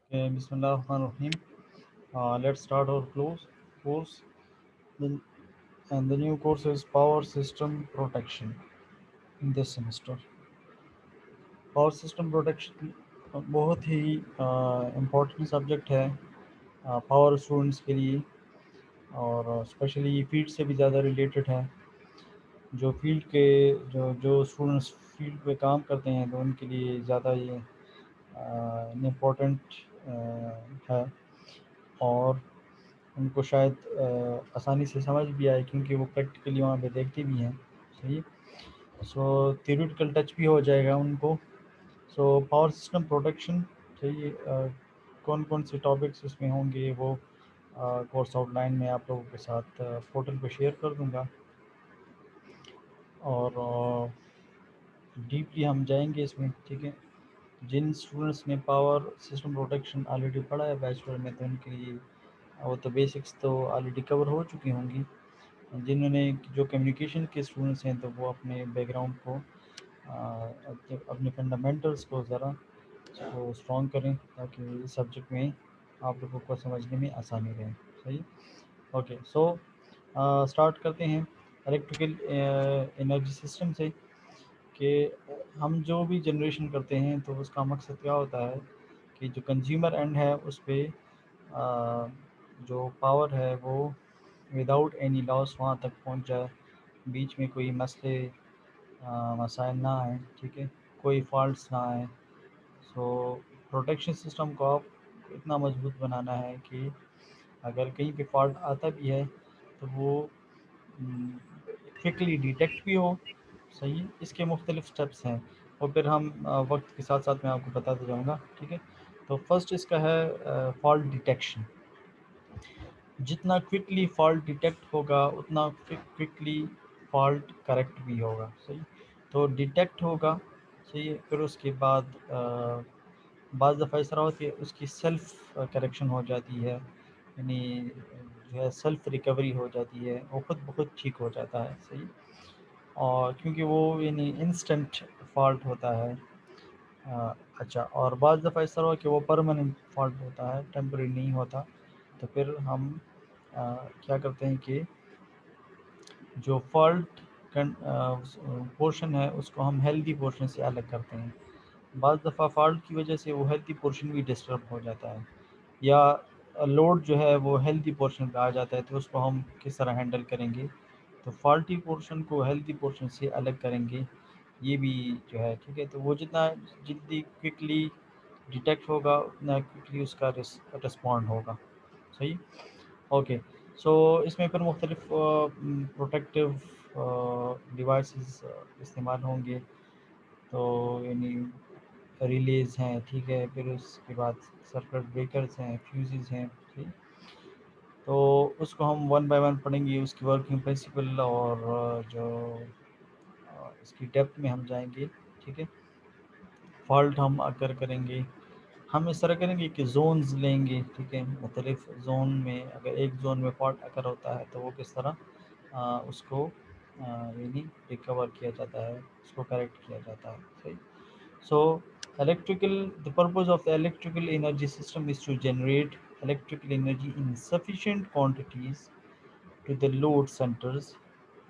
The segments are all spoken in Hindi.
Okay, Bismillahirrahmanirrahim. Let's start our course. The, and the new course is Power System Protection in this semester. Power System Protection बहुत ही इम्पोर्टेंट सब्जेक्ट है पावर स्टूडेंट्स के लिए और स्पेशली फील्ड से भी ज़्यादा रिलेटेड है। जो फील्ड के जो जो स्टूडेंट्स फील्ड पे काम करते हैं तो उनके लिए ज़्यादा ये इम्पोर्टेंट है और उनको शायद आसानी से समझ भी आए क्योंकि वो प्रैक्टिकली वहाँ पे देखते भी हैं। सही। सो थ्योरेटिकल टच भी हो जाएगा उनको। सो पावर सिस्टम प्रोटेक्शन सही। कौन कौन से टॉपिक्स इसमें होंगे वो कोर्स आउटलाइन में आप लोगों के साथ पोर्टल पे शेयर कर दूंगा और डीपली हम जाएंगे इसमें। ठीक है। जिन स्टूडेंट्स ने पावर सिस्टम प्रोटेक्शन ऑलरेडी पढ़ा है बैचलर में तो उनके लिए वो तो बेसिक्स तो ऑलरेडी कवर हो चुकी होंगी। जिन्होंने जो कम्युनिकेशन के स्टूडेंट्स हैं तो वो अपने बैकग्राउंड को अपने फंडामेंटल्स को ज़रा उसको स्ट्रॉन्ग करें ताकि इस सब्जेक्ट में आप लोगों को समझने में आसानी रहे। सही। ओके। सो स्टार्ट करते हैं इलेक्ट्रिकल एनर्जी सिस्टम से कि हम जो भी जनरेशन करते हैं तो उसका मकसद क्या होता है कि जो कंज्यूमर एंड है उस पर जो पावर है वो विदाउट एनी लॉस वहाँ तक पहुँच जाए, बीच में कोई मसले मसाइल ना आए। ठीक है। कोई फॉल्ट्स ना आए। सो प्रोटेक्शन सिस्टम को आप इतना मजबूत बनाना है कि अगर कहीं पे फॉल्ट आता भी है तो वो क्विकली डिटेक्ट भी हो। सही। इसके मुख्तलिफ स्टेप्स हैं और फिर हम वक्त के साथ साथ मैं आपको बताते जाऊँगा। ठीक है। तो फर्स्ट इसका है फॉल्ट डिटेक्शन। जितना क्विकली फॉल्ट डिटेक्ट होगा उतना क्विकली फॉल्ट करेक्ट भी होगा। सही। तो डिटेक्ट होगा। सही है। फिर उसके बाद बाज़ दफ़ा इस तरह होती है उसकी सेल्फ करेक्शन हो जाती है, यानी जो है सेल्फ रिकवरी हो जाती है, वो खुद ब खुद ठीक हो जाता है। सही। और क्योंकि वो यानी इंस्टेंट फॉल्ट होता है। अच्छा। और बाज़ दफ़ा इस तरह कि वो परमानेंट फॉल्ट होता है, टेम्परेरी नहीं होता। तो फिर हम क्या करते हैं कि जो फॉल्ट पोर्शन है उसको हम हेल्दी पोर्शन से अलग करते हैं। बाज़ दफ़ा फॉल्ट की वजह से वो हेल्दी पोर्शन भी डिस्टर्ब हो जाता है या लोड जो है वो हेल्दी पोर्शन पे आ जाता है, तो उसको हम किस तरह हैंडल करेंगे। तो फॉल्टी पोर्शन को हेल्दी पोर्शन से अलग करेंगे, ये भी जो है। ठीक है। तो वो जितना जल्दी क्विकली डिटेक्ट होगा उतना क्विकली उसका रिस्पॉन्ड होगा। सही। ओके। सो इसमें फिर मुख्तलिफ प्रोटेक्टिव डिवाइसेस इस्तेमाल होंगे। तो यानी रिलेज़ हैं। ठीक है। फिर उसके बाद सर्किट ब्रेकर्स हैं, फ्यूज़ेस हैं। ठीक। तो उसको हम वन बाय वन पढ़ेंगे, उसकी वर्किंग प्रिंसिपल और जो इसकी डेप्थ में हम जाएंगे। ठीक है। फॉल्ट हम अगर करेंगे, हम इस तरह करेंगे कि जोन्स लेंगे। ठीक है। मुख्तलिफ जोन में अगर एक जोन में फॉल्ट अगर होता है तो वो किस तरह उसको यानी रिकवर किया जाता है, उसको करेक्ट किया जाता है। सही। So, the purpose of the electrical energy system is to generate electrical energy in sufficient quantities to the load centers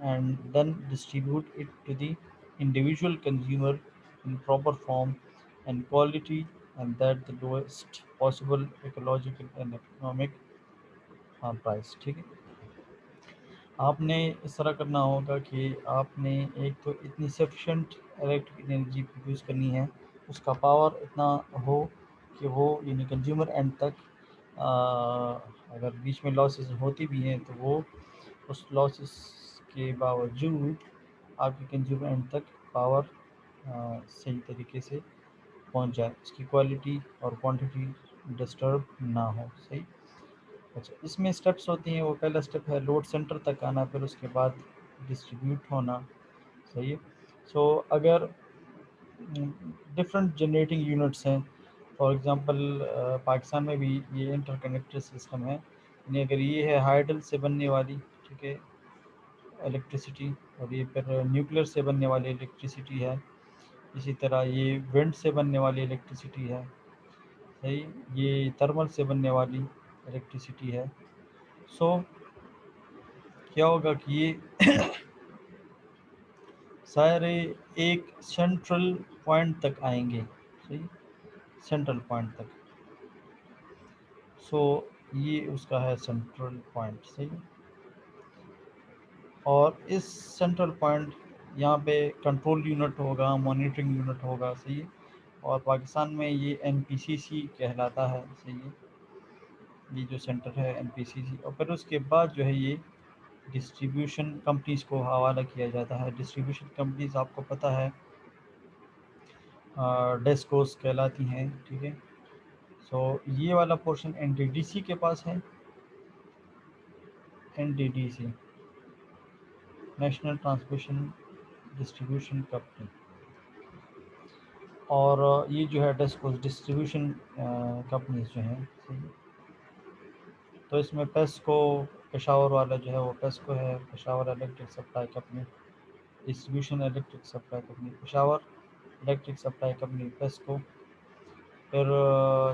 and then distribute it to the individual consumer in proper form and quality and at the lowest possible ecological and economic price। ठीक है। आपने इस तरह करना होगा कि आपने एक तो इतनी सफिशेंट इलेक्ट्रिक एनर्जी प्रोड्यूस करनी है, उसका पावर इतना हो कि वो यानी कंज्यूमर एंड तक अगर बीच में लॉसेस होती भी हैं तो वो उस लॉसेस के बावजूद आपके कंज्यूमर एंड तक पावर सही तरीके से पहुंच जाए, उसकी क्वालिटी और क्वांटिटी डिस्टर्ब ना हो। सही। अच्छा। इसमें स्टेप्स होती हैं। वो पहला स्टेप है लोड सेंटर तक आना, फिर उसके बाद डिस्ट्रीब्यूट होना। सही है। सो अगर डिफरेंट जनरेटिंग यूनिट्स हैं, फॉर एग्जांपल पाकिस्तान में भी ये इंटरकनेक्टेड सिस्टम है, यानी अगर ये है हाइडल से बनने वाली, ठीक है, इलेक्ट्रिसिटी, और ये फिर न्यूक्लियर से बनने वाली इलेक्ट्रिसिटी है, इसी तरह ये विंड से बनने वाली इलेक्ट्रिसिटी है, सही, ये थर्मल से बनने वाली इलेक्ट्रिसिटी है। सो क्या होगा कि ये सारे एक सेंट्रल पॉइंट तक आएंगे। सही, सेंट्रल पॉइंट तक। सो ये उसका है सेंट्रल पॉइंट। सही, और इस सेंट्रल पॉइंट यहाँ पे कंट्रोल यूनिट होगा, मॉनिटरिंग यूनिट होगा। सही, और पाकिस्तान में ये NPCC कहलाता है। सही है, ये जो सेंटर है NPCC। और फिर उसके बाद जो है ये डिस्ट्रीब्यूशन कंपनीज़ को हवाला किया जाता है। डिस्ट्रीब्यूशन कंपनीज़ आपको पता है डेस्कोस कहलाती हैं। ठीक है, सो ये वाला पोर्शन NTDC के पास है। NTDC, national transmission distribution company. और ये जो है डेस्कोस डिस्ट्रीब्यूशन कंपनीज जो हैं। सही, तो इसमें पेस्को पेशावर वाला जो है वो पेस्को है, Peshawar electric supply company. Distribution electric supply company Peshawar, electric supply company PESCO. फिर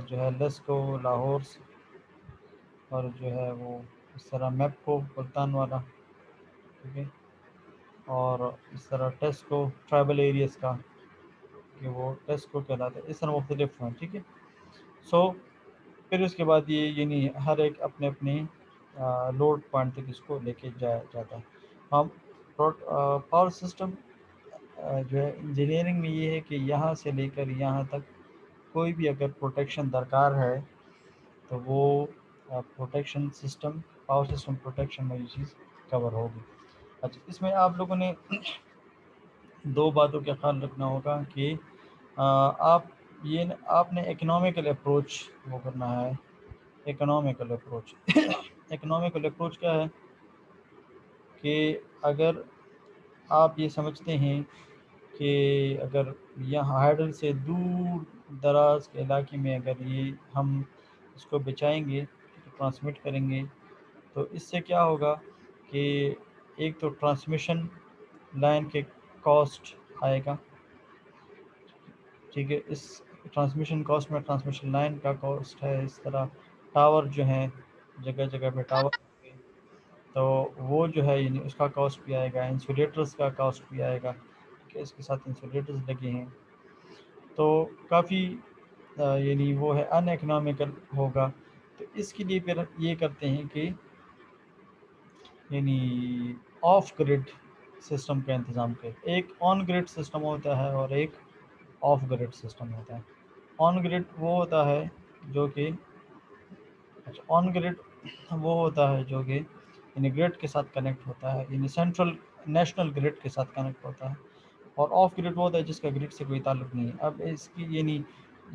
जो है लेस्को लाहौर से, और जो है वो इस तरह मैपको मुल्तान वाला। ठीक है, और इस तरह टेस्को ट्राइबल एरियाज़ का, कि वो टेस्को कहलाते हैं। इस तरह मुख्तलिफ हैं। ठीक है, सो फिर उसके बाद ये यानी हर एक अपने अपने लोड पॉइंट तक इसको लेके जाया जाता है। हम पावर सिस्टम जो है इंजीनियरिंग में ये है कि यहाँ से लेकर यहाँ तक कोई भी अगर प्रोटेक्शन दरकार है तो वो protection system, power system protection में ये चीज़ कवर होगी। अच्छा, इसमें आप लोगों ने दो बातों का ख्याल रखना होगा कि आप ये आपने इकोनॉमिकल अप्रोच वो करना है। इकोनॉमिकल अप्रोच इकोनॉमिकल अप्रोच क्या है कि अगर आप ये समझते हैं कि अगर यहाँ हाइडल से दूर दराज के इलाके में अगर ये हम इसको बचाएंगे, ट्रांसमिट करेंगे, तो इससे क्या होगा कि एक तो ट्रांसमिशन लाइन के कॉस्ट आएगा। ठीक है, इस ट्रांसमिशन कॉस्ट में ट्रांसमिशन लाइन का कॉस्ट है। इस तरह टावर जो हैं, जगह जगह पे टावर, तो वो जो है यानी उसका कॉस्ट भी आएगा। इंसुलेटर्स का कॉस्ट भी आएगा, कि इसके साथ इंसुलेटर्स लगे हैं, तो काफ़ी यानी वो है अनइकोनॉमिकल होगा। तो इसके लिए फिर ये करते हैं कि यानी ऑफ ग्रिड सिस्टम का इंतज़ाम करें। एक ऑन ग्रिड सिस्टम होता है और एक ऑफ ग्रिड सिस्टम होता है। ऑन ग्रिड वो होता है जो कि अच्छा, ऑन ग्रिड वो होता है जो कि यानी ग्रिड के साथ कनेक्ट होता है, यानी सेंट्रल नेशनल ग्रिड के साथ कनेक्ट होता है। और ऑफ ग्रिड वो होता है जिसका ग्रिड से कोई ताल्लुक नहीं है। अब इसकी यानी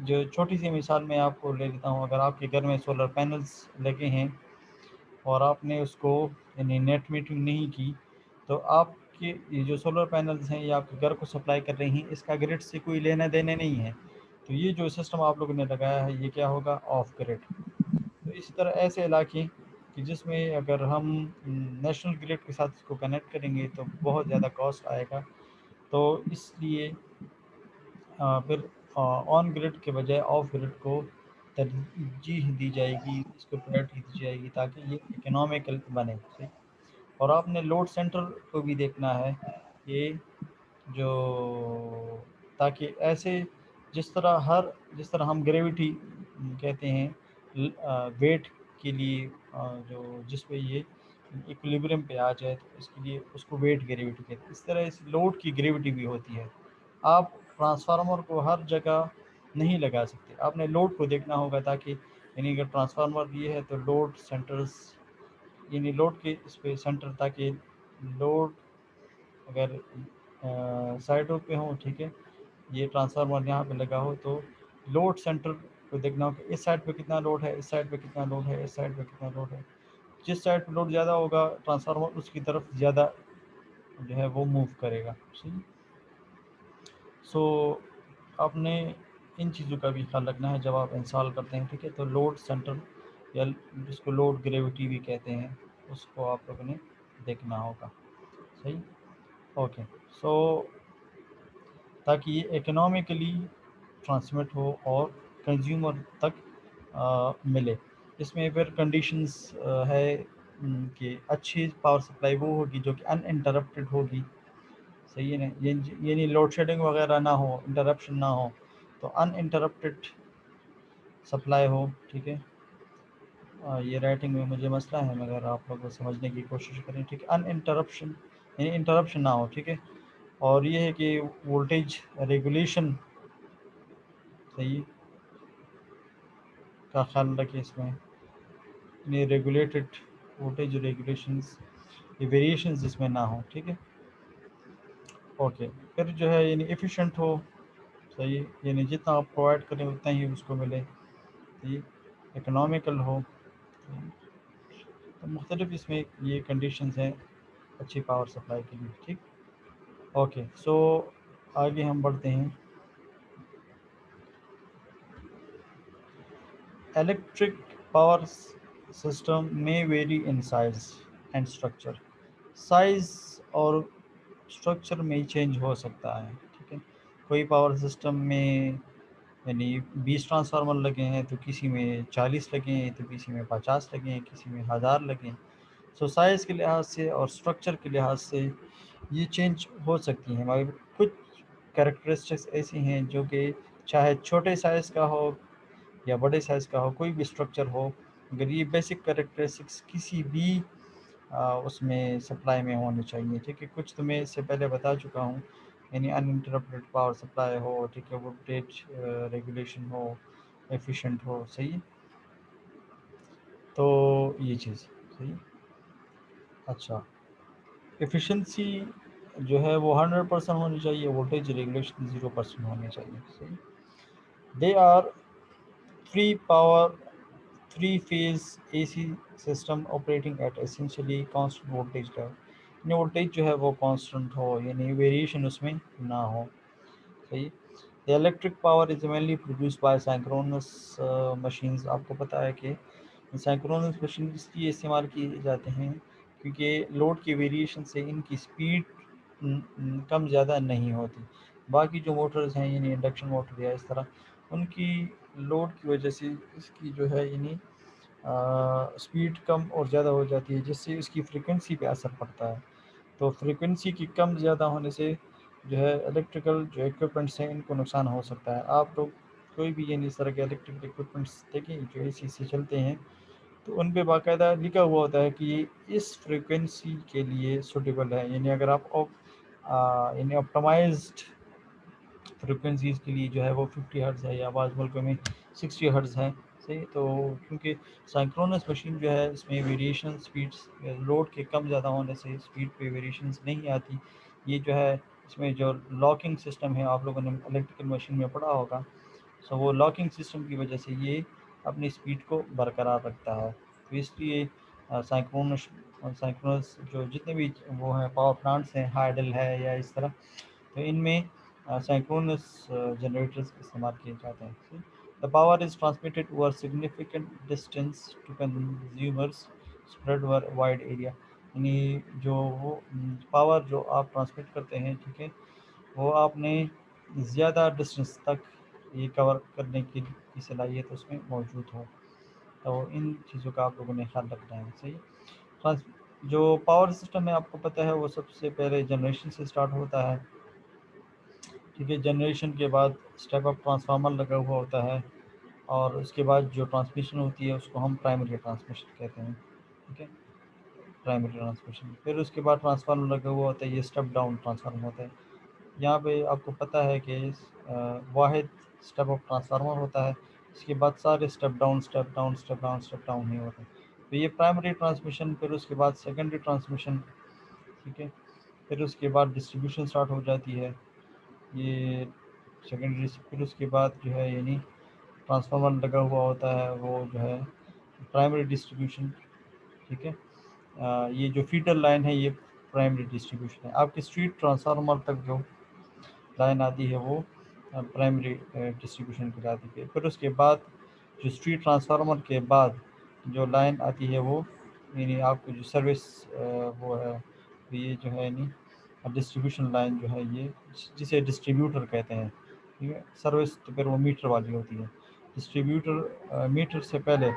जो छोटी सी मिसाल मैं आपको ले लेता हूँ, अगर आपके घर में सोलर पैनल्स लगे हैं और आपने उसको यानी नेट मीटरिंग नहीं की, तो आपके ये जो सोलर पैनल्स हैं ये आपके घर को सप्लाई कर रही हैं, इसका ग्रिड से कोई लेना देना नहीं है। तो ये जो सिस्टम आप लोगों ने लगाया है ये क्या होगा, ऑफ ग्रिड। तो इसी तरह ऐसे इलाके कि जिसमें अगर हम नेशनल ग्रिड के साथ इसको कनेक्ट करेंगे तो बहुत ज़्यादा कॉस्ट आएगा। तो इसलिए फिर ऑन ग्रिड के बजाय ऑफ ग्रिड को तरजीह दी जाएगी, इसको प्रायोरिटी दी जाएगी ताकि ये इकोनॉमिकल बने। सही, और आपने लोड सेंटर को भी देखना है कि जो ताकि ऐसे जिस तरह हम ग्रेविटी कहते हैं वेट के लिए, जो जिस पे ये इक्विलिब्रियम पे आ जाए तो इसके लिए उसको वेट ग्रेविटी कहते हैं। इस तरह इस लोड की ग्रेविटी भी होती है। आप ट्रांसफार्मर को हर जगह नहीं लगा सकते, आपने लोड को देखना होगा, ताकि यानी अगर ट्रांसफार्मर ये है तो लोड सेंटर्स यानी लोड के इस पे सेंटर, ताकि लोड अगर साइडों पे हो, ठीक है, ये ट्रांसफार्मर यहाँ पे लगा हो तो लोड सेंटर को देखना हो कि इस साइड पे कितना लोड है, इस साइड पे कितना लोड है, इस साइड पे कितना लोड है। जिस साइड पे लोड ज़्यादा होगा ट्रांसफार्मर उसकी तरफ ज़्यादा जो है वो मूव करेगा। सही, सो आपने इन चीज़ों का भी ख्याल रखना है जब आप इंस्टॉल करते हैं। ठीक है, तो लोड सेंटर या जिसको लोड ग्रेविटी भी कहते हैं उसको आप लोगों ने देखना होगा। सही, ओके। सो ताकि ये इकोनॉमिकली ट्रांसमिट हो और कंज्यूमर तक मिले। इसमें फिर कंडीशंस है कि अच्छी पावर सप्लाई वो होगी जो कि अनइंटरप्टेड होगी, सही है ना, ये नहीं लोड शेडिंग वगैरह ना हो, इंटरप्शन ना हो, तो अनइंटरप्टेड सप्लाई हो, ठीक है। ये राइटिंग में मुझे मसला है मगर आप लोग समझने की कोशिश करें, ठीक है। अनइंटरप्शन यानी इंटरप्शन ना हो, ठीक है। और ये है कि वोल्टेज रेगुलेशन, सही का ख्याल रखें इसमें, यानी रेगुलेटेड वोल्टेज रेगुलेशंस, ये वेरिएशंस जिसमें ना हो, ठीक है। ओके, फिर जो है यानी एफिशिएंट हो, सही, यानी जितना आप प्रोवाइड करें उतना ही उसको मिले, सही, इकोनॉमिकल हो, तो मुख्तलिफ इसमें ये कंडीशंस हैं अच्छी पावर सप्लाई के लिए, ठीक। ओके, सो आगे हम बढ़ते हैं। इलेक्ट्रिक पावर सिस्टम में very in size and structure, size और स्ट्रक्चर में चेंज हो सकता है, ठीक है। कोई पावर सिस्टम में यानी 20 ट्रांसफार्मर लगे हैं तो किसी में 40 लगे हैं, तो किसी में 50 लगे हैं, किसी में 1000 लगे हैं। सो साइज़ के लिहाज से और स्ट्रक्चर के लिहाज से ये चेंज हो सकती हैं, मगर कुछ कैरेक्टरिस्टिक्स ऐसी हैं जो कि चाहे छोटे साइज़ का हो या बड़े साइज़ का हो, कोई भी स्ट्रक्चर हो, अगर ये बेसिक कैरेक्टरिस्टिक्स किसी भी उसमें सप्लाई में होनी चाहिए, ठीक है। कुछ तो मैं इससे पहले बता चुका हूँ, यानी अनइंटरप्टेड पावर सप्लाई हो, ठीक है, वोल्टेज रेगुलेशन हो, एफिशिएंट हो, सही। तो ये चीज़ सही। अच्छा, एफिशिएंसी जो है वो 100% होनी चाहिए, वोल्टेज रेगुलेशन 0% होनी चाहिए, सही। They are free power three phase AC system operating at essentially constant voltage level, यानी वोल्टेज जो है वो कांस्टेंट हो, यानी वेरिएशन उसमें ना हो, सही। The electric power is mainly produce by synchronous machines, आपको पता है कि साइक्रोनस मशीन इसलिए इस्तेमाल किए जाते हैं क्योंकि लोड के वेरिएशन से इनकी स्पीड कम ज़्यादा नहीं होती। बाकी जो मोटर्स हैं यानी इंडक्शन मोटर या इस तरह, उनकी लोड की वजह से इसकी जो है यानी स्पीड कम और ज़्यादा हो जाती है, जिससे इसकी फ्रीक्वेंसी पे असर पड़ता है। तो फ्रीक्वेंसी की कम ज़्यादा होने से जो है इलेक्ट्रिकल जो इक्विपमेंट्स हैं इनको नुकसान हो सकता है। आप लोग कोई भी यानी इस तरह के इलेक्ट्रिकल इक्विपमेंट्स देखें जो एसी से चलते हैं, तो उन पे बाकायदा लिखा हुआ होता है कि ये इस फ्रीक्वेंसी के लिए सूटेबल है, यानी अगर आप यानी ऑप्टिमाइज्ड फ्रिक्वेंसीज़ के लिए जो है वो 50 हर्ट्ज़ है या बाज़ मुल्कों में 60 हर्ट्ज़ है, सही। तो क्योंकि साइक्रोनस मशीन जो है इसमें वेरिएशन स्पीड्स लोड के कम ज़्यादा होने से स्पीड पे वेरिएशंस नहीं आती। ये जो है इसमें जो लॉकिंग सिस्टम है, आप लोगों ने इलेक्ट्रिकल मशीन में पढ़ा होगा, सो वो लॉकिंग सिस्टम की वजह से ये अपनी स्पीड को बरकरार रखता है। तो इसलिए साइक्रोनस साइक्रोनस जो जितने भी वो हैं पावर प्लांट्स हैं, हाइडल है या इस तरह, तो इनमें synchronous generators इस्तेमाल किए जाते हैं। The power is transmitted over significant distance to consumers spread over wide area, यानी जो वो पावर जो आप ट्रांसमिट करते हैं, ठीक है, वो आपने ज़्यादा डिस्टेंस तक ये कवर करने की सलाहियत उसमें मौजूद हो। तो इन चीज़ों का आप लोगों ने ख्याल रखना है, सही। ट्रांस जो पावर सिस्टम है आपको पता है वो सबसे पहले जनरेशन से स्टार्ट होता है, ठीक है। जनरेशन के बाद स्टेप अप ट्रांसफार्मर लगा हुआ होता है, और उसके बाद जो ट्रांसमिशन होती है उसको हम प्राइमरी ट्रांसमिशन कहते हैं, ठीक है, प्राइमरी ट्रांसमिशन। फिर उसके बाद ट्रांसफार्मर लगा हुआ होता है, ये स्टेप डाउन ट्रांसफार्मर होता है। यहाँ पे आपको पता है कि वाहिद स्टेप अप ट्रांसफार्मर होता है, इसके बाद सारे step down step down step down step down ही होते हैं। तो ये प्राइमरी ट्रांसमिशन, फिर उसके बाद सेकेंडरी ट्रांसमिशन, ठीक है, फिर उसके बाद डिस्ट्रीब्यूशन स्टार्ट हो जाती है, ये सेकेंडरी। फिर उसके बाद जो है यानी ट्रांसफार्मर लगा हुआ होता है वो जो है प्राइमरी डिस्ट्रीब्यूशन, ठीक है। ये जो फीडर लाइन है ये प्राइमरी डिस्ट्रीब्यूशन है। आपकी स्ट्रीट ट्रांसफार्मर तक जो लाइन आती है वो प्राइमरी डिस्ट्रीब्यूशन कहलाती है। फिर उसके बाद जो स्ट्रीट ट्रांसफार्मर के बाद जो लाइन आती है वो यानी आपको जो सर्विस वो है, तो ये जो है यानी डिस्ट्रीब्यूशन लाइन जो है ये जिसे डिस्ट्रीब्यूटर कहते हैं, ठीक है। सर्विस तो फिर वो मीटर वाली होती है, डिस्ट्रीब्यूटर मीटर से पहले,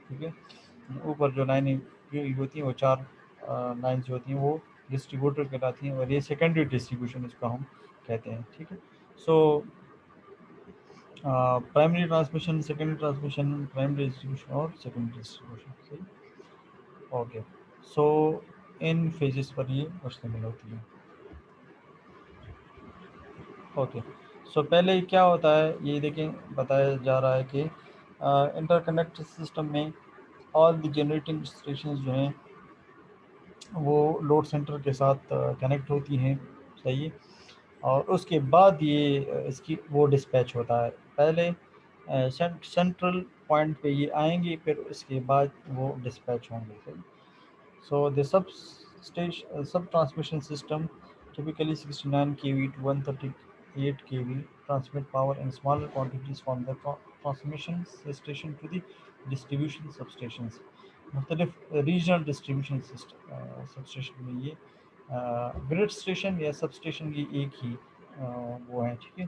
ठीक है, ऊपर जो लाइनें होती हैं वो 4 लाइन्स जो होती हैं वो डिस्ट्रीब्यूटर कहलाती हैं, और ये सेकेंडरी डिस्ट्रीब्यूशन इसको हम कहते हैं, ठीक है। So primary transmission, secondary transmission, primary distribution और सेकेंडरी डिस्ट्रीब्यूशन, सही। ओके, सो इन फेजेस पर ये मुश्तमिल होती है। ओके, सो पहले क्या होता है ये देखें, बताया जा रहा है कि इंटरकनेक्ट सिस्टम में ऑल द जनरेटिंग स्टेशंस जो हैं वो लोड सेंटर के साथ कनेक्ट होती हैं, सही है। और उसके बाद ये इसकी वो डिस्पैच होता है, पहले सेंट्रल पॉइंट पे ये आएंगे, फिर उसके बाद वो डिस्पैच होंगे, सही। So the sub transmission system, typically 69 kV to 138 kV, transmit power in smaller quantities from the transmission station to the distribution substations. मुख्तलिफ रीजनल डिस्ट्रीब्यूशन सबस्टेशन में ये ग्रिड स्टेशन या सब स्टेशन की एक ही वो है, ठीक है।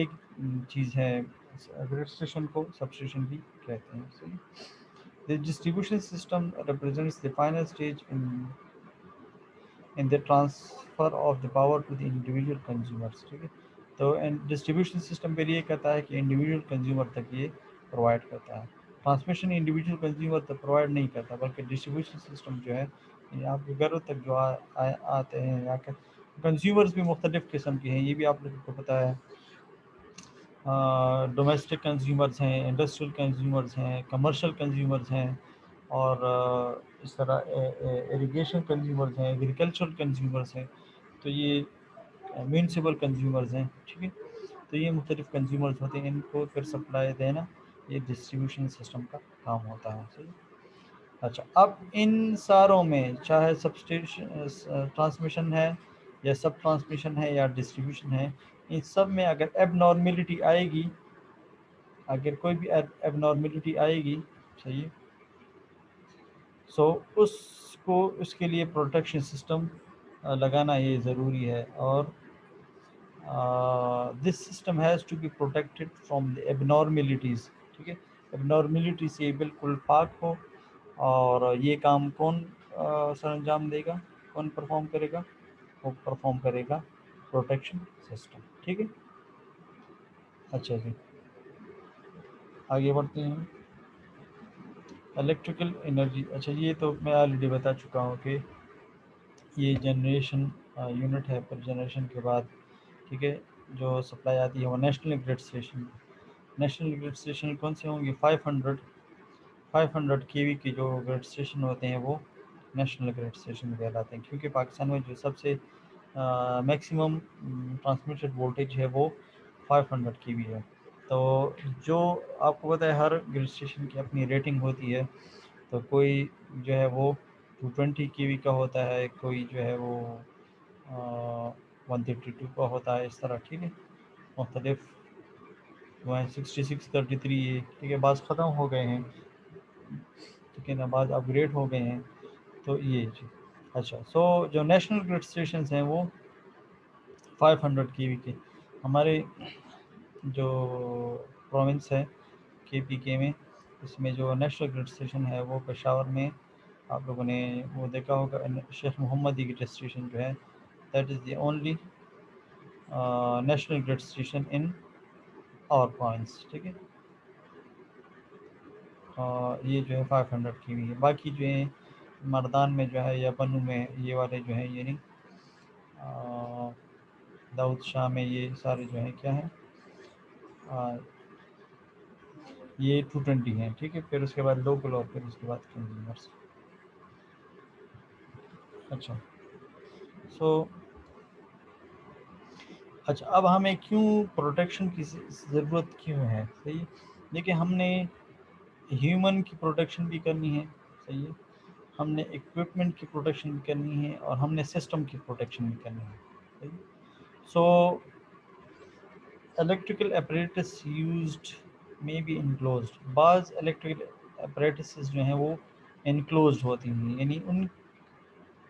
एक चीज़ है, ग्रिड स्टेशन को सब स्टेशन भी कहते हैं, सही। The distribution system represents the final stage in the transfer of the power to the individual consumers, ठीक है। तो डिस्ट्रीब्यूशन सिस्टम पे ये कहता है कि इंडिविजुअल कंज्यूमर तक ये प्रोवाइड करता है, ट्रांसमिशन इंडिविजुअल कंज्यूमर तक प्रोवाइड नहीं करता, बल्कि डिस्ट्रीब्यूशन सिस्टम जो है ये आपके घरों तक जो आते हैं, या कंज्यूमर्स भी मुख्तलिफ़ किस्म के हैं, ये भी आप लोगों को पता है। डोमेस्टिक कंज्यूमर्स हैं, इंडस्ट्रियल कंज्यूमर्स हैं, कमर्शियल कंज्यूमर्स हैं, और इस तरह इरिगेशन कंज्यूमर्स हैं, एग्रीकल्चरल कंज्यूमर्स हैं, तो ये म्यूनसिपल कंज्यूमर्स हैं, ठीक है। तो ये मुख्तलिफ कंज्यूमर्स होते हैं, इनको फिर सप्लाई देना ये डिस्ट्रीब्यूशन सिस्टम का काम होता है, सही। अच्छा, अब इन सारों में चाहे सबस्टेशन ट्रांसमिशन है या सब ट्रांसमिशन है या डिस्ट्रीब्यूशन है, इन सब में अगर एबनॉर्मेलिटी आएगी, अगर कोई भी एबनॉर्मेलिटी आएगी, सही है, सो उसको उसके लिए प्रोटेक्शन सिस्टम लगाना ये ज़रूरी है, और this system has to be protected from the abnormalities, ठीक है। एबनॉर्मेलिटी से बिल्कुल पाक हो, और ये काम कौन सर अंजाम देगा, कौन परफॉर्म करेगा, वो परफॉर्म करेगा प्रोटेक्शन सिस्टम, ठीक है। अच्छा जी, आगे बढ़ते हैं। इलेक्ट्रिकल एनर्जी, अच्छा ये तो मैं ऑलरेडी बता चुका हूँ कि ये जनरेशन यूनिट है, पर जनरेशन के बाद, ठीक है, जो सप्लाई आती है वो national grid station, national grid station कौन से होंगे, 500 केवी के जो ग्रिड स्टेशन होते हैं वो नेशनल ग्रिड स्टेशन कहलाते हैं, क्योंकि पाकिस्तान में जो सबसे मैक्सिमम ट्रांसमिटेड वोल्टेज है वो 500 केवी है। तो जो आपको पता है हर ग्रिड स्टेशन की अपनी रेटिंग होती है, तो कोई जो है वो 220 केवी का होता है, कोई जो है वो 132 का होता है, इस तरह, ठीक है। मुख्तलिफ 6633 है, ठीक है, बाज़ ख़त्म हो गए हैं, ठीक है ना, बाज़ अपग्रेड हो गए हैं, तो ये चीज़। अच्छा, सो जो नेशनल ग्रिड स्टेशन हैं वो 500 केवी के, हमारे जो प्रोविंस है KPK में, इसमें जो नेशनल ग्रिड स्टेशन है वो पेशावर में, आप लोगों ने वो देखा होगा, शेख मोहम्मदी ग्रिड स्टेशन जो है, that is the only national grid station in our province, ठीक है। ये जो है 500 की भी है, बाकी जो है मर्दान में जो है या बनू में ये वाले जो है, ये नहीं, दाऊद शाह में ये सारे जो हैं क्या हैं, ये 220 हैं, ठीक है। फिर उसके बाद लोकल, और फिर उसके बाद कंज्यूमर्स। अच्छा, सो अच्छा, अब हमें क्यों प्रोटेक्शन की ज़रूरत क्यों है, सही। देखिए, हमने ह्यूमन की प्रोटेक्शन भी करनी है, सही है, हमने इक्विपमेंट की प्रोटेक्शन भी करनी है, और हमने सिस्टम की प्रोटेक्शन भी करनी है, सही। So electrical apparatus used may be enclosed, बाज़ इलेक्ट्रिकल apparatus जो हैं वो enclosed होती हैं, यानी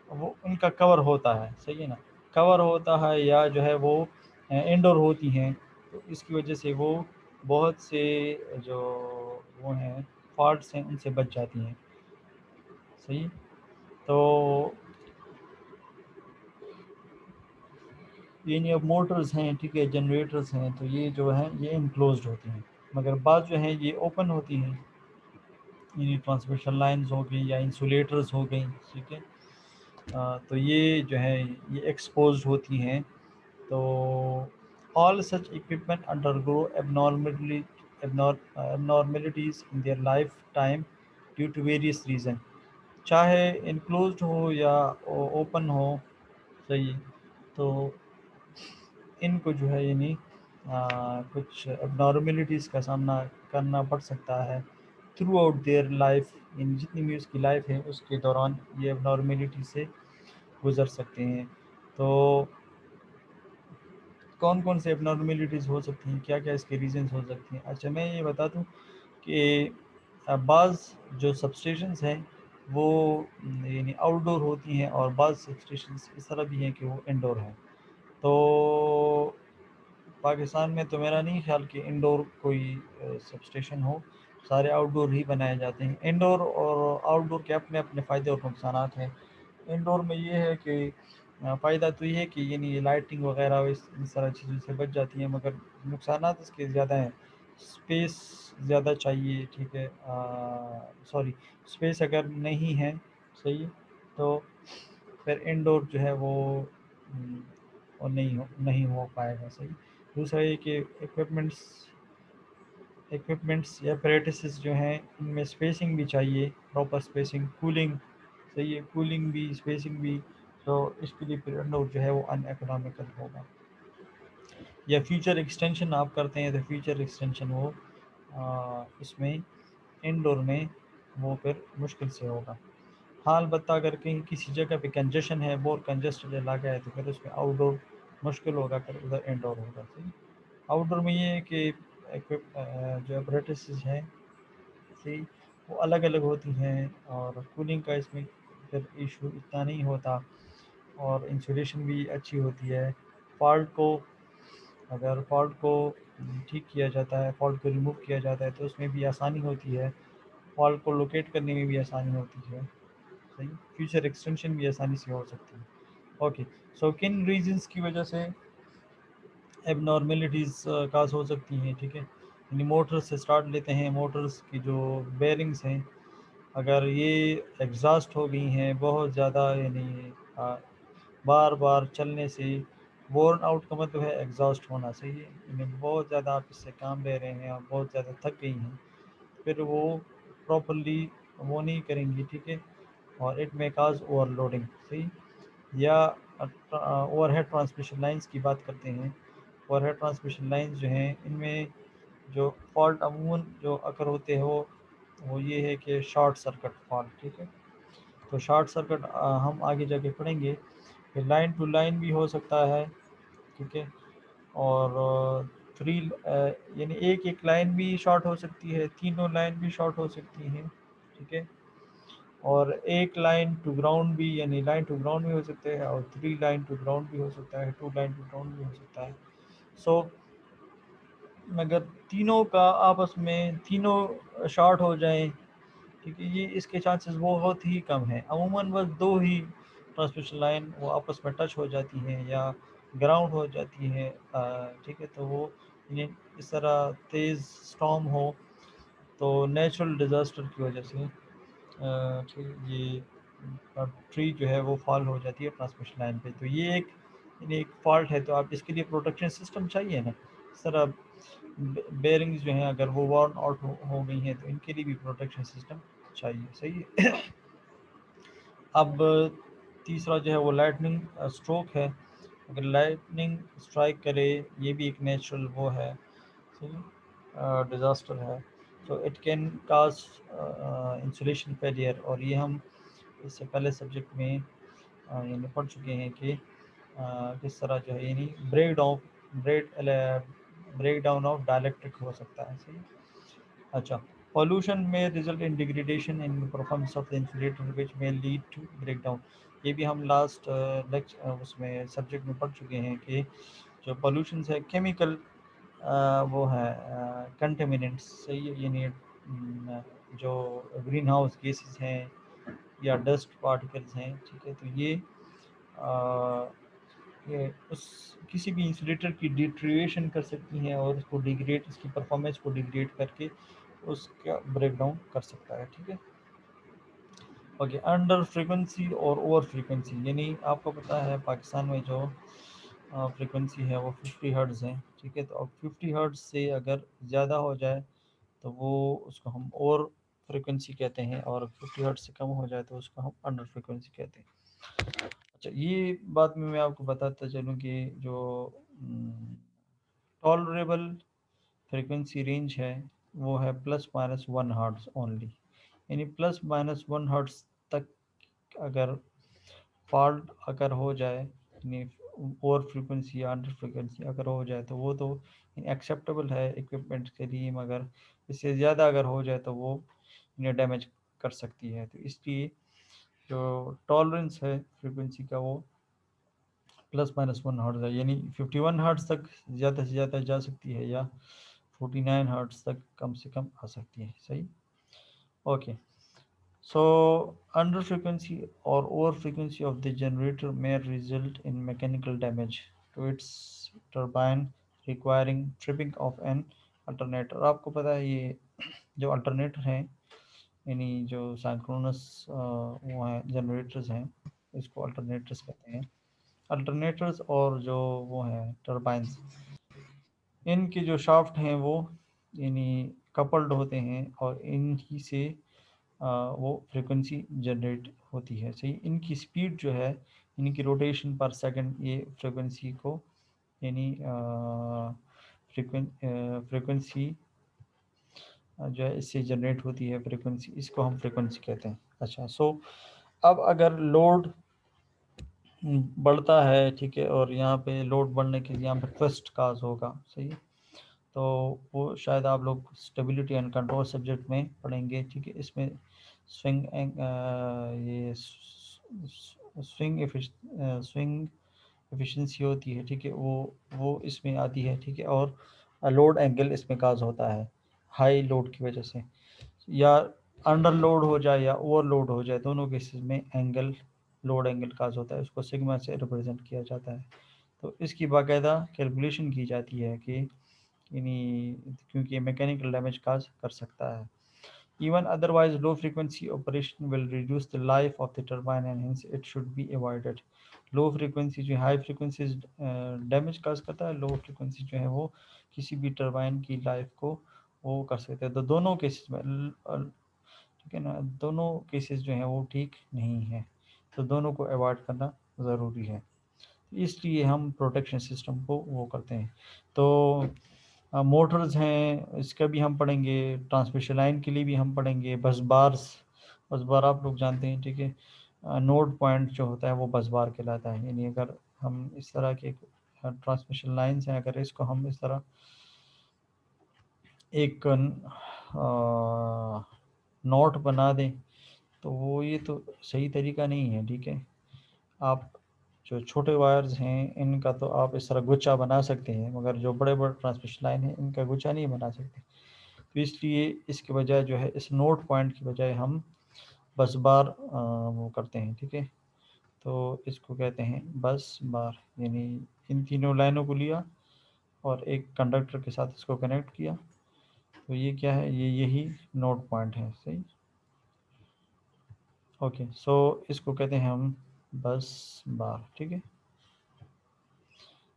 वो उनका कवर होता है, सही है ना, कवर होता है, या जो है वो इंडोर होती हैं, तो इसकी वजह से वो बहुत से जो वो हैं फॉल्ट्स हैं उनसे बच जाती हैं। सही। तो ये नहीं, अब मोटर्स हैं, ठीक है, जनरेटर्स हैं, तो ये जो है ये इनक्लोज्ड होती हैं, मगर बाद जो है ये ओपन होती हैं। यानी ट्रांसमिशन लाइंस हो गई या इंसुलेटर्स हो गई, ठीक है। तो ये जो है ये एक्सपोज्ड होती हैं। तो all such equipment undergo abnormalities in their lifetime due to various reason, चाहे इनक्लोज्ड हो या ओपन हो। सही। तो इनको जो है यानी कुछ एबनॉर्मेलिटीज़ का सामना करना पड़ सकता है थ्रू आउट देयर लाइफ। इन जितनी भी उसकी लाइफ है उसके दौरान ये एबनॉर्मेलिटी से गुज़र सकते हैं। तो कौन कौन से एबनॉर्मेलिटीज़ हो सकती हैं, क्या क्या इसके रीजंस हो सकती हैं। अच्छा, मैं ये बता दूं कि बाज़ जो सबस्टेशंस हैं वो यानी आउटडोर होती हैं और बाज़ सबस्टेशंस इस तरह भी हैं कि वो इंडोर हैं। तो पाकिस्तान में तो मेरा नहीं ख्याल कि इंडोर कोई सबस्टेशन हो, सारे आउटडोर ही बनाए जाते हैं। इंडोर और आउटडोर के अपने अपने फ़ायदे और नुकसानात हैं। इंडोर में ये है कि फ़ायदा तो ये है कि यानी ये लाइटिंग वगैरह इस तरह चीज़ों से बच जाती हैं, मगर नुकसानात इसके ज़्यादा हैं। स्पेस ज़्यादा चाहिए, ठीक है। सॉरी, स्पेस अगर नहीं है, सही, तो फिर इंडोर जो है वो और नहीं हो पाएगा। सही। दूसरा ये कि इक्विपमेंट्स या प्रैक्टिसेस जो हैं इनमें स्पेसिंग भी चाहिए, प्रॉपर स्पेसिंग, कूलिंग। सही है, कूलिंग भी, स्पेसिंग भी। तो इसके लिए फिर इंडोर जो है वो अनइकोनॉमिकल होगा। या फ्यूचर एक्सटेंशन आप करते हैं तो फ्यूचर एक्सटेंशन वो इसमें इंडोर में वो फिर मुश्किल से होगा। हाँ, अलबत्ता अगर कहीं किसी जगह पे कंजेशन है, बहुत कंजेस्टेड इलाका है, तो फिर उसमें आउटडोर मुश्किल होगा, फिर उधर इंडोर होगा। सही। आउटडोर में ये है कि जो अपरेटिस हैं, सही, वो अलग अलग होती हैं और कूलिंग का इसमें फिर इशू इतना नहीं होता और इंसुलेशन भी अच्छी होती है। फॉल्ट को अगर फॉल्ट को ठीक किया जाता है, फॉल्ट को रिमूव किया जाता है, तो उसमें भी आसानी होती है, फॉल्ट को लोकेट करने में भी आसानी होती है। सही। फ्यूचर एक्सटेंशन भी आसानी से हो सकती है। ओके। सो किन रीजंस की वजह से एबनॉर्मेलिटीज़ काज हो सकती हैं, ठीक है। यानी मोटर से स्टार्ट लेते हैं। मोटर्स की जो बेरिंग्स हैं, अगर ये एग्जॉस्ट हो गई हैं बहुत ज़्यादा, यानी बार बार चलने से, वॉर्न आउट का मतलब है एग्जॉस्ट होना। सही है, यानी बहुत ज़्यादा आप इससे काम ले रहे हैं और बहुत ज़्यादा थक गई हैं, फिर वो प्रॉपरली वो नहीं करेंगी, ठीक है, और इट मे काज ओवरलोडिंग। सही। या ओवरहेड ट्रांसमिशन लाइंस की बात करते हैं। ओवरहेड ट्रांसमिशन लाइंस जो हैं इनमें जो फॉल्ट अमूमन जो अकर होते हैं वो ये है कि शॉर्ट सर्किट फॉल्ट, ठीक है। तो शॉर्ट सर्किट हम आगे जाके पढ़ेंगे। फिर लाइन टू लाइन भी हो सकता है, ठीक है। और थ्री यानी एक एक लाइन भी शॉर्ट हो सकती है, तीनों लाइन भी शॉर्ट हो सकती हैं, ठीक है। और एक लाइन टू ग्राउंड भी, यानी लाइन टू ग्राउंड भी हो सकते हैं, और थ्री लाइन टू ग्राउंड भी हो सकता है, टू लाइन टू ग्राउंड भी हो सकता है। सो मगर तीनों का आपस में तीनों शॉर्ट हो जाएं, ठीक है, ये इसके चांसेस बहुत ही कम हैं। अमूमन बस दो ही ट्रांसमिशन लाइन वो आपस में टच हो जाती हैं या ग्राउंड हो जाती हैं, ठीक है। तो वो ये इस तरह तेज़ स्टॉर्म हो तो नेचुरल डिज़ास्टर की वजह से ये ट्री जो है वो फॉल हो जाती है ट्रांसमिशन लाइन पे। तो ये एक फॉल्ट है, तो आप इसके लिए प्रोटेक्शन सिस्टम चाहिए ना। इस तरह बेरिंग्स जो हैं अगर वो वॉर्न आउट हो गई हैं तो इनके लिए भी प्रोटेक्शन सिस्टम चाहिए। सही है। अब तीसरा जो है वो लाइटनिंग स्ट्रोक है। अगर लाइटनिंग स्ट्राइक करे, ये भी एक नेचुरल वो है, सही, डिज़ास्टर है। तो it can cause insulation failure, और ये हम इससे पहले सब्जेक्ट में यानी पढ़ चुके हैं कि किस तरह जो है यानी ब्रेक डाउन ऑफ डाइलेक्ट्रिक हो सकता है। सही। अच्छा, पॉल्यूशन में result in degradation in performance of the insulator which में लीड टू ब्रेक डाउन। ये भी हम लास्ट लेक्चर उसमें सब्जेक्ट में पढ़ चुके हैं कि जो पॉल्यूशन है केमिकल वो है कंटेमिनेंट्स, सही है, यानी जो ग्रीन हाउस गैसेस हैं या डस्ट पार्टिकल्स हैं, ठीक है, तो ये उस किसी भी इंसुलेटर की डिट्रीएशन कर सकती हैं और उसको डिग्रेड, इसकी परफॉर्मेंस को डिग्रेड करके उसका ब्रेकडाउन कर सकता है, ठीक है। ओके, अंडर फ्रीक्वेंसी और ओवर फ्रीक्वेंसी, यानी आपको पता है पाकिस्तान में जो फ्रीक्वेंसी है वो 50 हर्ट्ज़ है, ठीक है। तो अब 50 हर्ट्ज़ से अगर ज़्यादा हो जाए तो वो उसको हम ओवर फ्रीक्वेंसी कहते हैं, और 50 हर्ट्ज़ से कम हो जाए तो उसको हम अंडर फ्रीक्वेंसी कहते हैं। अच्छा, ये बात में मैं आपको बताता चलूँ कि जो टॉलरेबल फ्रीक्वेंसी रेंज है वो है ±1 हर्ट्ज़ ओनली, यानी ±1 हर्ट्ज़ तक अगर फॉल्ट अगर हो जाए, यानी ओवर फ्रीक्वेंसी या अंडर फ्रीक्वेंसी अगर हो जाए तो वो तो एक्सेप्टेबल है इक्विपमेंट के लिए, मगर इससे ज़्यादा अगर हो जाए तो वो इन्हें डैमेज कर सकती है। तो इसलिए जो टॉलरेंस है फ्रीक्वेंसी का वो ±1 हर्ट्ज़ है, यानी 51 हर्ट्ज़ तक ज़्यादा से ज़्यादा जा सकती है या 49 हर्ट्ज़ तक कम से कम आ सकती है, सही। Okay, so under frequency or over frequency of the generator may result in mechanical damage to its turbine requiring tripping of an alternator। आपको पता है ये जो अल्टरनेटर हैं, यानी जो साइक्रोनस वो हैं जनरेटर्स हैं, इसको अल्टरनेटर्स कहते हैं। अल्टरनेटर्स और जो वो हैं टर्बाइंस, इनके जो शाफ्ट हैं वो यानी कपल्ड होते हैं और इनही से वो फ्रीक्वेंसी जनरेट होती है, सही। इनकी स्पीड जो है, इनकी रोटेशन पर सेकंड, ये फ्रीक्वेंसी को यानी फ्रीक्वेंसी जो है इससे जनरेट होती है फ्रीक्वेंसी, इसको हम फ्रीक्वेंसी कहते हैं। अच्छा, सो अब अगर लोड बढ़ता है, ठीक है, और यहाँ पे लोड बढ़ने के यहाँ पे ट्विस्ट काज होगा, सही। तो वो शायद आप लोग स्टेबिलिटी एंड कंट्रोल सब्जेक्ट में पढ़ेंगे, ठीक है। इसमें स्विंग ये स्विंग एफिशिएंसी होती है, ठीक है, वो इसमें आती है, ठीक है। और लोड एंगल इसमें काज होता है हाई लोड की वजह से, या अंडर लोड हो जाए या ओवरलोड हो जाए, दोनों केसेस में एंगल, लोड एंगल काज होता है, उसको सिग्मा से रिप्रेजेंट किया जाता है। तो इसकी बाकायदा कैलकुलेशन की जाती है कि यानी क्योंकि मैकेनिकल डैमेज काज कर सकता है। Even otherwise, low frequency operation will reduce the life of the turbine and hence it should be avoided. Low frequency जो हाई फ्रीक्वेंसी डैमेज काज करता है, लो फ्रीक्वेंसी जो है वो किसी भी टरबाइन की लाइफ को वो कर सकते हैं। तो दोनों केसेस में ठीक है ना, दोनों केसेस जो हैं वो ठीक नहीं है, तो दोनों को अवॉइड करना ज़रूरी है, इसलिए हम प्रोटेक्शन सिस्टम को वो करते हैं। तो मोटर्स हैं, इसका भी हम पढ़ेंगे, ट्रांसमिशन लाइन के लिए भी हम पढ़ेंगे, बस बार आप लोग जानते हैं, ठीक है। नोड पॉइंट जो होता है वो बस बार कहलाता है, यानी अगर हम इस तरह के ट्रांसमिशन लाइन्स हैं, अगर इसको हम इस तरह एक नोट बना दें तो वो ये तो सही तरीका नहीं है, ठीक है। आप जो छोटे वायर्स हैं इनका तो आप इस तरह गुच्छा बना सकते हैं, मगर जो बड़े बड़े ट्रांसमिशन लाइन है इनका गुच्छा नहीं बना सकते। तो इसलिए इसके बजाय जो है इस नोट पॉइंट की बजाय हम बस बार वो करते हैं, ठीक है। तो इसको कहते हैं बस बार, यानी इन तीनों लाइनों को लिया और एक कंडक्टर के साथ इसको कनेक्ट किया, तो ये क्या है, ये यही नोट पॉइंट है, सही। ओके, सो इसको कहते हैं हम बस बार, ठीक है।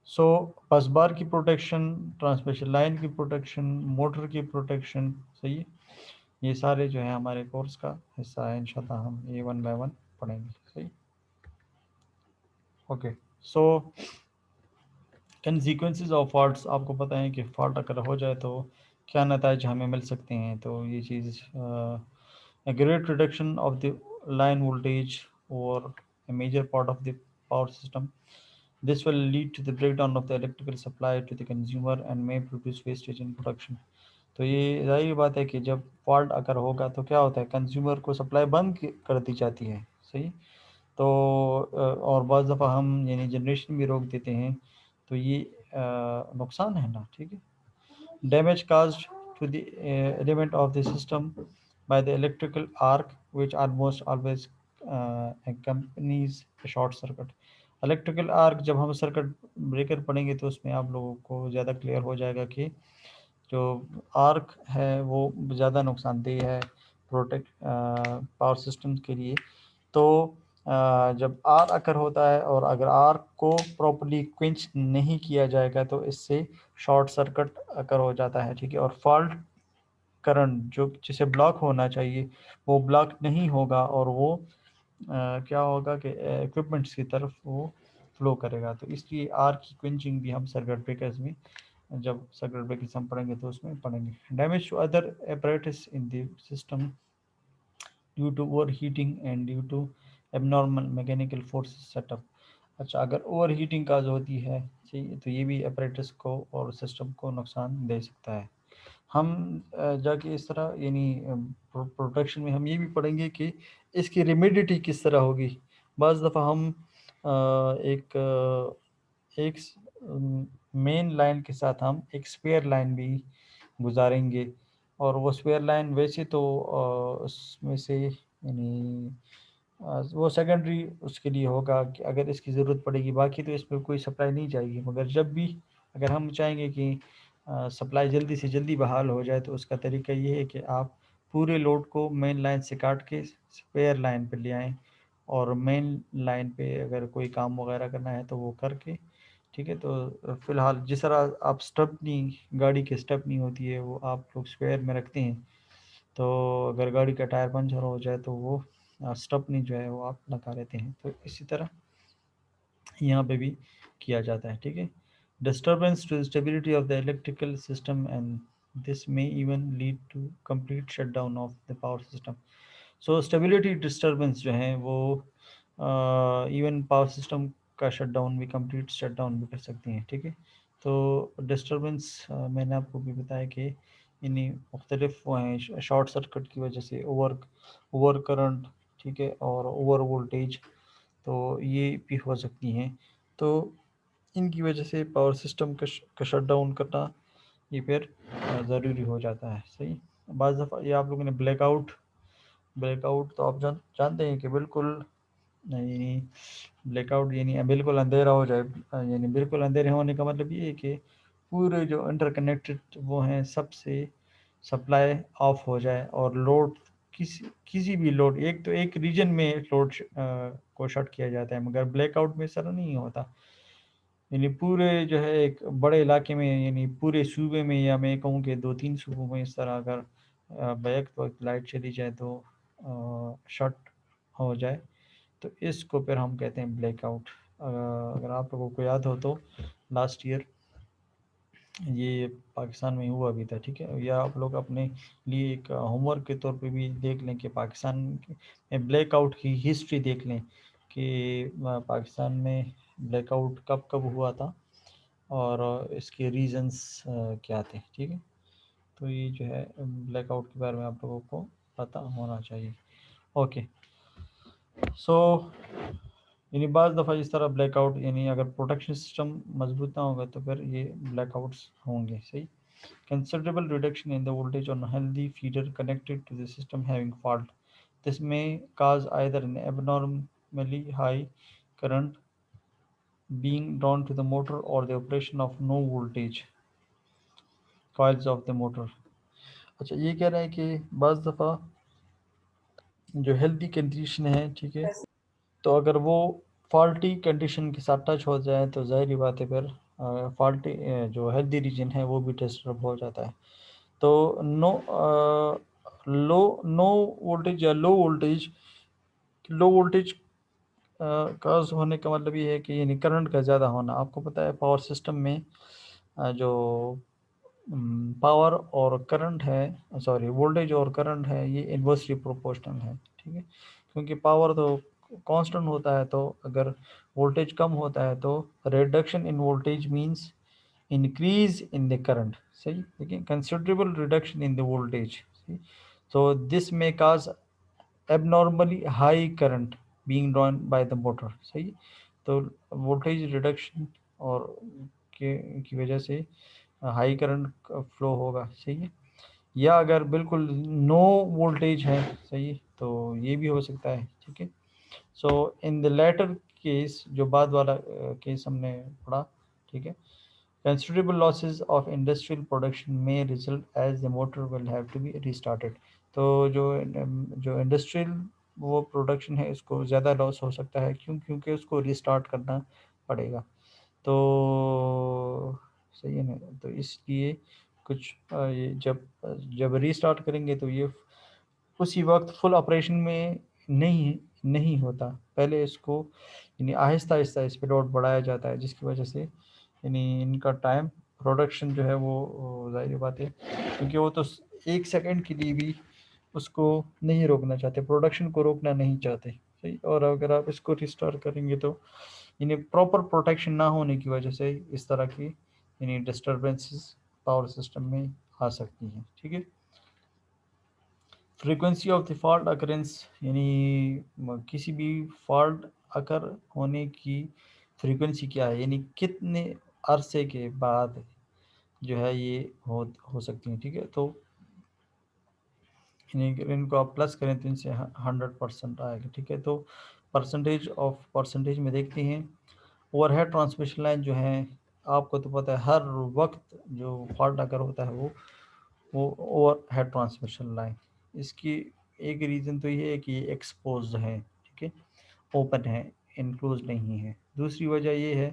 सो बस बार की प्रोटेक्शन, ट्रांसमिशन लाइन की प्रोटेक्शन, मोटर की प्रोटेक्शन, सही है, ये सारे जो है हमारे कोर्स का हिस्सा है। इंशाल्लाह हम ये 1 बाय 1 पढ़ेंगे, सही। Okay, so consequences of faults, आपको पता है कि फॉल्ट अगर हो जाए तो क्या नतीजे हमें मिल सकते हैं। तो ये चीज़ great reduction of the line voltage और a major part of the power system. This will lead to the breakdown of the electrical supply to the consumer and may produce wastage in production. तो ये ज़ाहिर बात है कि जब फॉल्ट अगर होगा तो क्या होता है, कंज्यूमर को सप्लाई बंद कर दी जाती है, सही। तो और बाज़ दफ़ा हम यानी जनरेशन भी रोक देते हैं, तो ये नुकसान है ना, ठीक है। Damage caused to the element of the system by the electrical arc, which almost always accompanies a short circuit. Electrical arc जब हम सर्किट ब्रेकर पढ़ेंगे तो उसमें आप लोगों को ज़्यादा क्लियर हो जाएगा कि जो आर्क है वो ज़्यादा नुकसानदेह है प्रोटेक्ट पावर सिस्टम्स के लिए। तो जब आर अकर होता है और अगर आर्क को प्रॉपर्ली क्विंच नहीं किया जाएगा तो इससे शॉर्ट सर्किट अकर हो जाता है, ठीक है। और फॉल्ट करंट जो जिसे ब्लॉक होना चाहिए वो ब्लॉक नहीं होगा और वो क्या होगा कि इक्विपमेंट्स की तरफ वो फ्लो करेगा। तो इसलिए आर की क्विंचिंग भी हम सर्किट ब्रेकर्स में जब सर्किट ब्रेकर्स हम पढ़ेंगे तो उसमें पढ़ेंगे। Damage to other apparatus in the system due to overheating and due to abnormal mechanical forces setup। अच्छा, अगर ओवर हीटिंग काज होती है तो ये भी apparatus को और सिस्टम को नुकसान दे सकता है। हम जाके इस तरह यानी प्रोटेक्शन में हम ये भी पढ़ेंगे कि इसकी रेमेडिटी किस तरह होगी। बाज़ दफ़ा हम एक मेन लाइन के साथ हम एक स्पेयर लाइन भी गुजारेंगे और वो स्पेयर लाइन वैसे तो उसमें से यानी वो सेकेंडरी उसके लिए होगा कि अगर इसकी ज़रूरत पड़ेगी, बाकी तो इसमें कोई सप्लाई नहीं जाएगी। मगर जब भी अगर हम चाहेंगे कि सप्लाई जल्दी से जल्दी बहाल हो जाए तो उसका तरीका ये है कि आप पूरे लोड को मेन लाइन से काट के स्पेयर लाइन पे ले आएँ और मेन लाइन पे अगर कोई काम वगैरह करना है तो वो करके, ठीक है। तो फ़िलहाल जिस तरह आप स्टेपनी गाड़ी की स्टेपनी होती है वो आप लोग स्पेयर में रखते हैं, तो अगर गाड़ी का टायर पंचर हो जाए तो वो स्टेपनी जो है वो आप लगा लेते हैं। तो इसी तरह यहाँ पे भी किया जाता है, ठीक है। Disturbance to stability of the electrical system and this may even lead to complete shutdown of the power system. So stability disturbance जो है वो इवन पावर सिस्टम का शटडाउन भी कंप्लीट शटडाउन भी कर सकती हैं, ठीक है। तो डिस्टर्बेंस मैंने आपको भी बताया कि इन्हीं मुख्तलिफ वो हैं शॉर्ट सर्किट की वजह से ओवर ओवर करंट, ठीक है, और ओवर वोल्टेज, तो ये भी हो सकती हैं। तो इनकी वजह से पावर सिस्टम का शट डाउन करना ये फिर ज़रूरी हो जाता है, सही। बाज़ दफ़ा ये आप लोगों ने ब्लैकआउट ब्लैकआउट तो आप जानते हैं कि बिल्कुल यानी ब्लैकआउट यानी बिल्कुल अंधेरा हो जाए, यानी बिल्कुल अंधेरे होने का मतलब ये है कि पूरे जो इंटरकनेक्टेड वो हैं सबसे सप्लाई ऑफ हो जाए और लोड किसी भी लोड एक रीजन में लोड को शट किया जाता है, मगर ब्लैकआउट में सर नहीं होता। यानी पूरे जो है एक बड़े इलाके में यानी पूरे सूबे में या मैं कहूँ कि 2-3 सूबों में इस तरह अगर बैक वक्त लाइट चली जाए तो शट हो जाए तो इसको फिर हम कहते हैं ब्लैकआउट। अगर आप लोगों को याद हो तो लास्ट ईयर ये पाकिस्तान में हुआ भी था, ठीक है। या आप लोग अपने लिए एक होमवर्क के तौर पे भी देख लें कि पाकिस्तान में ब्लैकआउट की हिस्ट्री देख लें कि पाकिस्तान में ब्लैकआउट कब कब हुआ था और इसके रीज़न्स क्या थे, ठीक है। तो ये जो है ब्लैकआउट के बारे में आप लोगों को पता होना चाहिए। ओके, सो यानी बाज़ दफ़ा इस तरह ब्लैकआउट यानी अगर प्रोटेक्शन सिस्टम मजबूत ना होगा तो फिर ये ब्लैकआउट्स होंगे, सही। Considerable reduction in the voltage on a healthy feeder connected to the system having fault. This may cause either an abnormally high current being drawn to the motor or the operation of no voltage coils of the motor। अच्छा, ये कह रहा है कि बाज़ दफ़ा जो हेल्दी कंडीशन है, ठीक है, तो अगर वो फॉल्टी कंडीशन के साथ टच हो जाए तो ज़ाहिर बात है फिर फॉल्टी जो हेल्दी रीजन है वो भी डिस्टर्ब हो जाता है। तो नो वोल्टेज या लो वोल्टेज काज होने का मतलब ये है कि यानी करंट का ज़्यादा होना। आपको पता है पावर सिस्टम में जो पावर और करंट है, सॉरी वोल्टेज और करंट है, ये इन्वर्सली प्रोपोर्शनल है, ठीक है। क्योंकि पावर तो कांस्टेंट होता है, तो अगर वोल्टेज कम होता है तो reduction in voltage means increase in the current, सही। लेकिन considerable reduction in the voltage, सही। So this may cause abnormally high current being drawn by the motor, सही। तो voltage reduction और की वजह से हाई करंट फ्लो होगा, सही है। या अगर बिल्कुल नो वोल्टेज है, सही, तो ये भी हो सकता है, ठीक है। सो इन द लेटर केस, जो बाद वाला केस हमने पढ़ा, ठीक है, considerable losses of industrial production may result as the motor will have to be restarted। तो जो इंडस्ट्रियल वो प्रोडक्शन है इसको ज़्यादा लॉस हो सकता है, क्यों? क्योंकि उसको रिस्टार्ट करना पड़ेगा। तो सही है ना, तो इसलिए कुछ ये जब रीस्टार्ट करेंगे तो ये उसी वक्त फुल ऑपरेशन में नहीं नहीं होता, पहले इसको यानी आहिस्ता आहिस्ता इस पर लोड बढ़ाया जाता है, जिसकी वजह से यानी इनका टाइम प्रोडक्शन जो है वो जाहिर बात है, क्योंकि वो तो 1 सेकंड के लिए भी उसको नहीं रोकना चाहते, प्रोडक्शन को रोकना नहीं चाहते, सही। और अगर आप इसको रिस्टार्ट करेंगे तो इन्हें प्रॉपर प्रोटेक्शन ना होने की वजह से इस तरह की यानी डिस्टर्बेंसेस पावर सिस्टम में आ सकती हैं, ठीक है। Frequency of the fault occurrence, यानी किसी भी फॉल्ट अकर होने की फ्रीक्वेंसी क्या है, यानी कितने अरसे के बाद जो है ये हो सकती है, ठीक है। तो इनको आप प्लस करें तो इनसे 100% आएगा, ठीक है। तो परसेंटेज में देखते हैं, ओवरहेड ट्रांसमिशन लाइन जो है, आपको तो पता है हर वक्त जो फॉल्ट अगर होता है वो ओवर हेड ट्रांसमिशन लाइन, इसकी एक रीज़न तो ये है कि ये एक्सपोज है, ठीक है, ओपन है, इनक्लोज नहीं है। दूसरी वजह ये है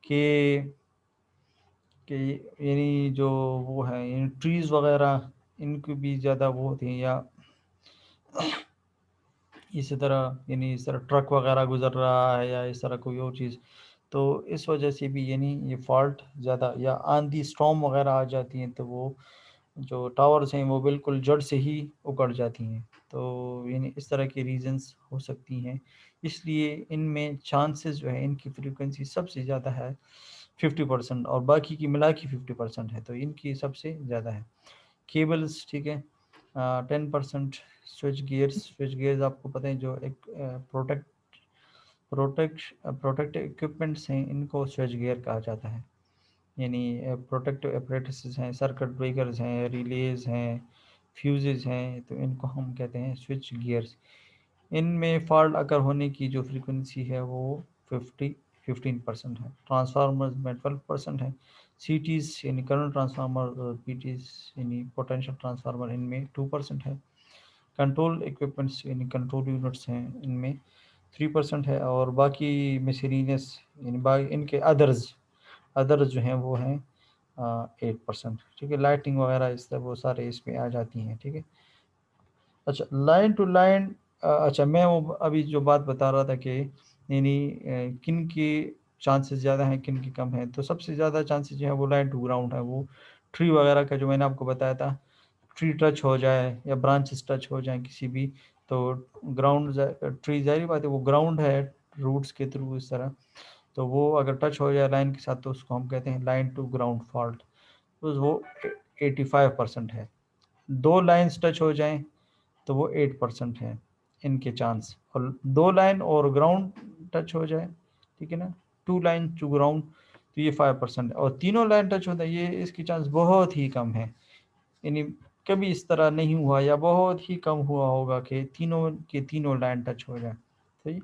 कि कि यानी जो वो है यानी ट्रीज़ वगैरह इनकी भी ज़्यादा वो होती हैं, या इसी तरह यानी इस तरह ट्रक वगैरह गुजर रहा है या इस तरह कोई और चीज़, तो इस वजह से भी यानी ये फॉल्ट ज़्यादा, या आंधी स्टॉर्म वगैरह आ जाती हैं तो वो जो टावर्स हैं वो बिल्कुल जड़ से ही उखड़ जाती हैं। तो यानी इस तरह की रीजंस हो सकती हैं, इसलिए इनमें चांसेस जो है इनकी फ्रीक्वेंसी सबसे ज़्यादा है 50%, और बाकी की मिला के 50% है, तो इनकी सबसे ज़्यादा है। केबल्स, ठीक है, 10%। स्विच गियर्स आपको पता है, जो एक प्रोटेक्ट इक्विपमेंट्स हैं, इनको स्विच गियर कहा जाता है। यानी प्रोटेक्टिव अपरेटसेस हैं, सर्किट ब्रेकर्स हैं, रिलेज हैं, फ्यूजेस हैं, तो इनको हम कहते हैं स्विच गियर्स। इनमें फॉल्ट अगर होने की जो फ्रीक्वेंसी है वो 15% है। ट्रांसफार्मर्स में 12% है। सीटीज यानी करंट ट्रांसफार्मर, पीटीज यानी पोटेंशियल ट्रांसफार्मर, इनमें 2% है। कंट्रोल इक्विपमेंट्स यानी कंट्रोल यूनिट्स हैं, इनमें 3% है। और बाकी मिसरीनियस यानी इनके अदर्स जो हैं वो हैं 8%, ठीक है। लाइटिंग वगैरह इस तरह वो सारे इसमें आ जाती हैं, ठीक है। अच्छा, लाइन टू लाइन, अच्छा मैं वो अभी जो बात बता रहा था कि यानी किन के चांसेस ज़्यादा हैं किन के कम हैं, तो सबसे ज़्यादा चांसेस जो है वो लाइन टू ग्राउंड है। वो ट्री वगैरह का जो मैंने आपको बताया था, ट्री टच हो जाए या ब्रांचेस टच हो जाए किसी भी, तो ग्राउंड, ट्री जाहिर बात है वो ग्राउंड है रूट्स के थ्रू इस तरह, तो वो अगर टच हो जाए लाइन के साथ तो उसको हम कहते हैं लाइन टू ग्राउंड फॉल्ट, तो वो 85% है। दो लाइन्स टच हो जाएं तो वो 8% है इनके चांस, और दो लाइन और ग्राउंड टच हो जाए, ठीक है ना, टू लाइन टू ग्राउंड, तो ये 5% है। और तीनों लाइन टच होता है, ये इसकी चांस बहुत ही कम है। यानी कभी इस तरह नहीं हुआ या बहुत ही कम हुआ होगा कि तीनों के तीनों लाइन टच हो जाए, सही।